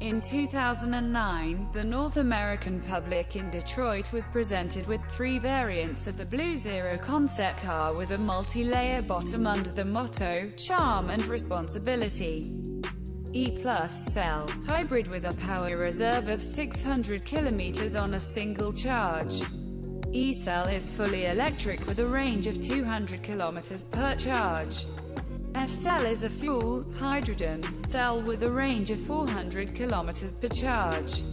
In 2009, the North American public in Detroit was presented with 3 variants of the Blue Zero concept car with a multi-layer bottom under the motto, Charm and Responsibility. E-Plus cell, hybrid with a power reserve of 600 km on a single charge. E-cell is fully electric with a range of 200 km per charge. F-cell is a fuel, hydrogen, cell with a range of 400 km per charge.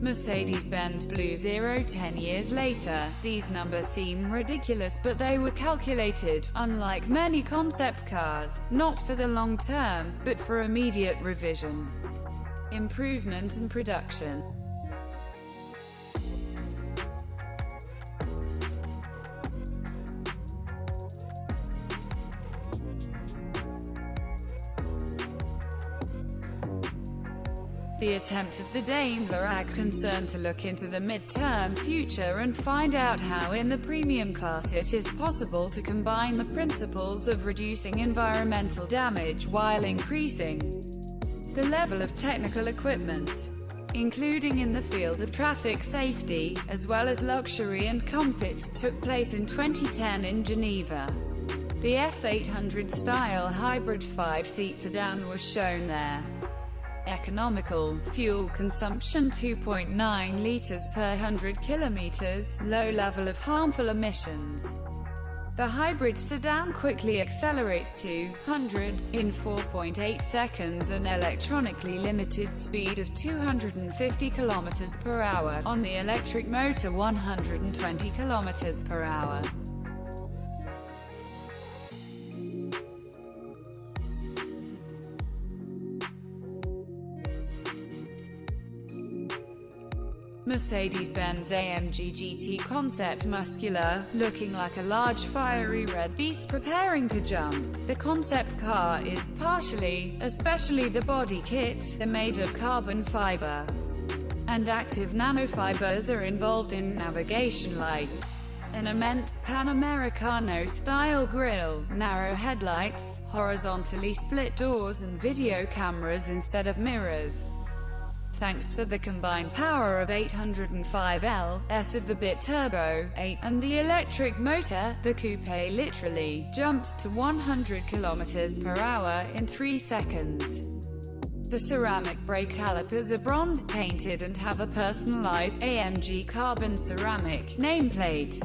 Mercedes-Benz Blue Zero 10 years later, these numbers seem ridiculous but they were calculated, unlike many concept cars, not for the long term, but for immediate revision, improvement and production. The attempt of the Daimler AG concern to look into the mid-term future and find out how in the premium class it is possible to combine the principles of reducing environmental damage while increasing the level of technical equipment, including in the field of traffic safety, as well as luxury and comfort, took place in 2010 in Geneva. The F800 style hybrid 5-seat sedan was shown there. Economical, fuel consumption 2.9 liters per 100 kilometers, low level of harmful emissions. The hybrid sedan quickly accelerates to hundreds in 4.8 seconds, an electronically limited speed of 250 km per hour, on the electric motor 120 km per hour. Mercedes-Benz AMG GT concept muscular, looking like a large fiery red beast preparing to jump. The concept car is partially, especially the body kit, made of carbon fiber, and active nanofibers are involved in navigation lights, an immense Panamericano-style grille, narrow headlights, horizontally split doors and video cameras instead of mirrors. Thanks to the combined power of 805 Ls of the bit-turbo 8 and the electric motor, the coupe literally jumps to 100 km per hour in 3 seconds. The ceramic brake calipers are bronze-painted and have a personalized AMG carbon ceramic nameplate.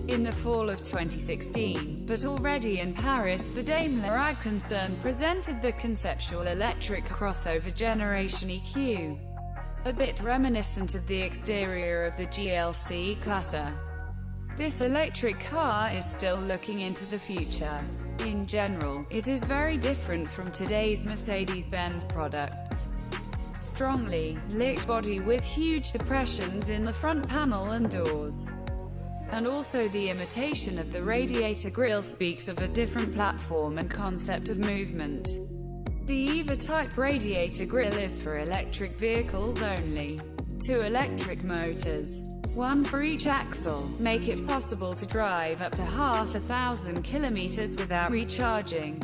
In the fall of 2016, but already in Paris, the Daimler AG concern presented the conceptual electric crossover generation EQ, a bit reminiscent of the exterior of the GLC Classe. This electric car is still looking into the future. In general, it is very different from today's Mercedes-Benz products. Strongly lit body with huge depressions in the front panel and doors. And also the imitation of the radiator grille speaks of a different platform and concept of movement. The EVA-type radiator grille is for electric vehicles only. 2 electric motors, 1 for each axle, make it possible to drive up to 500 kilometers without recharging.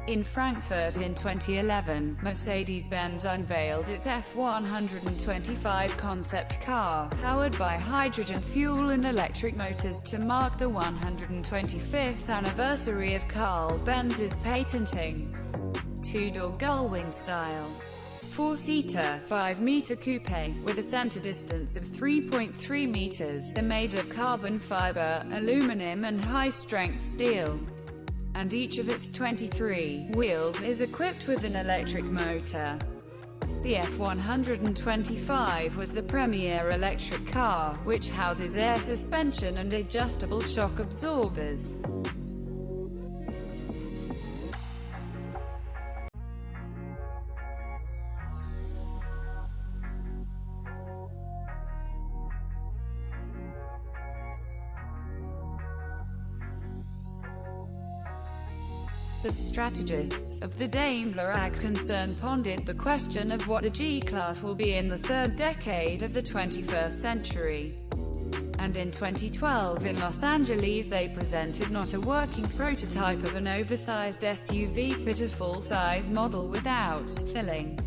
In Frankfurt in 2011, Mercedes-Benz unveiled its F125 concept car, powered by hydrogen fuel and electric motors to mark the 125th anniversary of BENZ's patenting 2-door gullwing style, 4-seater, 5-meter coupe, with a center distance of 3.3 meters, are made of carbon fiber, aluminum and high-strength steel, and each of its 23 wheels is equipped with an electric motor. The F125 was the premier electric car, which houses air suspension and adjustable shock absorbers. The strategists of the Daimler AG concern pondered the question of what a G-Class will be in the third decade of the 21st century. And in 2012 in Los Angeles they presented not a working prototype of an oversized SUV but a full-size model without filling.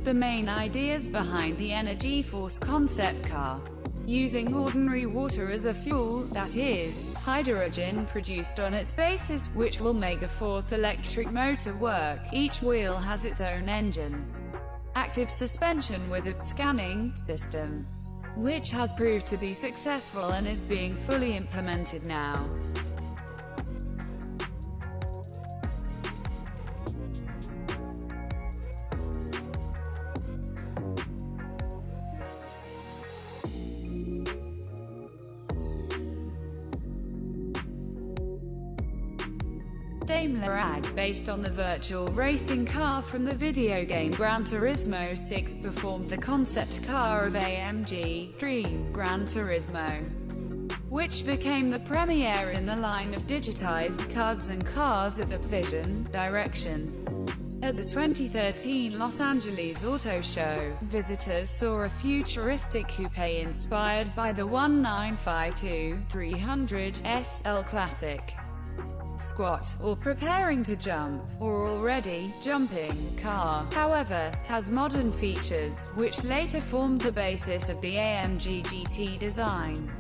The main ideas behind the Energy Force concept car. Using ordinary water as a fuel, that is, hydrogen produced on its basis, which will make the fourth electric motor work. Each wheel has its own engine. Active suspension with a scanning system, which has proved to be successful and is being fully implemented now. Daimler AG, based on the virtual racing car from the video game Gran Turismo 6, performed the concept car of AMG Dream Gran Turismo, which became the premiere in the line of digitized cars and cars at the Vision Direction. At the 2013 Los Angeles Auto Show, visitors saw a futuristic coupe inspired by the 1952-300 SL Classic. Squat, or preparing to jump, or already jumping car, however, has modern features, which later formed the basis of the AMG GT design.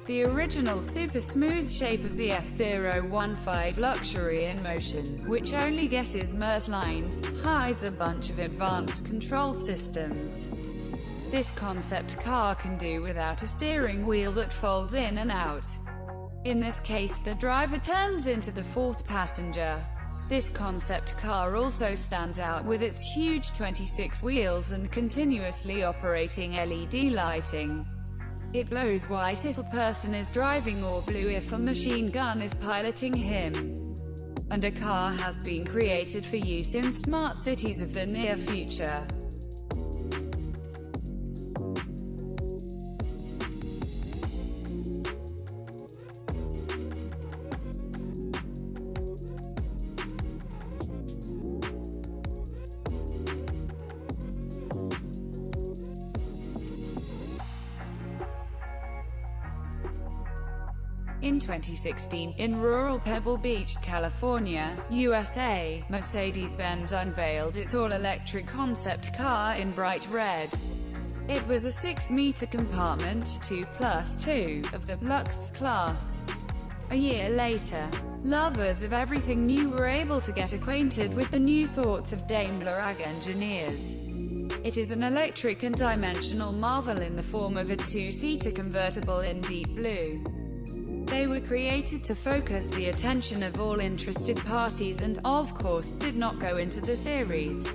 The original super smooth shape of the F015 Luxury in Motion, which only guesses merge lines, hides a bunch of advanced control systems. This concept car can do without a steering wheel that folds in and out. In this case, the driver turns into the fourth passenger. This concept car also stands out with its huge 26 wheels and continuously operating LED lighting. It glows white if a person is driving or blue if a machine gun is piloting him. And a car has been created for use in smart cities of the near future. In 2016, in rural Pebble Beach, California, USA, Mercedes-Benz unveiled its all-electric concept car in bright red. It was a 6-meter compartment, 2+2, of the Lux class. A year later, lovers of everything new were able to get acquainted with the new thoughts of Daimler AG engineers. It is an electric and dimensional marvel in the form of a 2-seater convertible in deep blue. They were created to focus the attention of all interested parties and, of course, did not go into the series.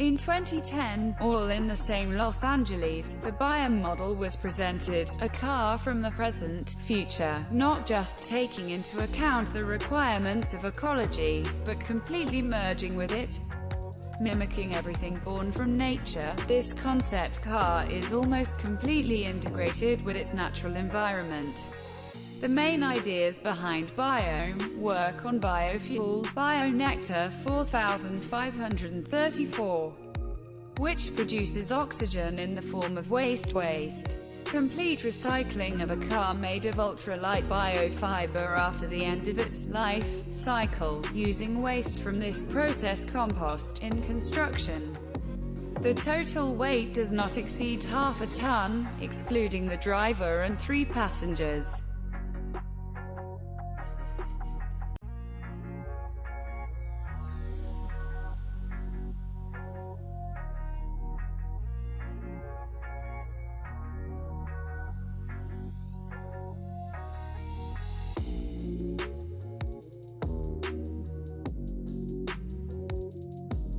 In 2010, all in the same Los Angeles, the BENZ model was presented, a car from the present, future, not just taking into account the requirements of ecology, but completely merging with it. Mimicking everything born from nature, this concept car is almost completely integrated with its natural environment. The main ideas behind Biome work on biofuel, BioNectar 4534, which produces oxygen in the form of waste. Complete recycling of a car made of ultralight biofiber after the end of its life cycle, using waste from this process compost in construction. The total weight does not exceed half a ton, excluding the driver and 3 passengers.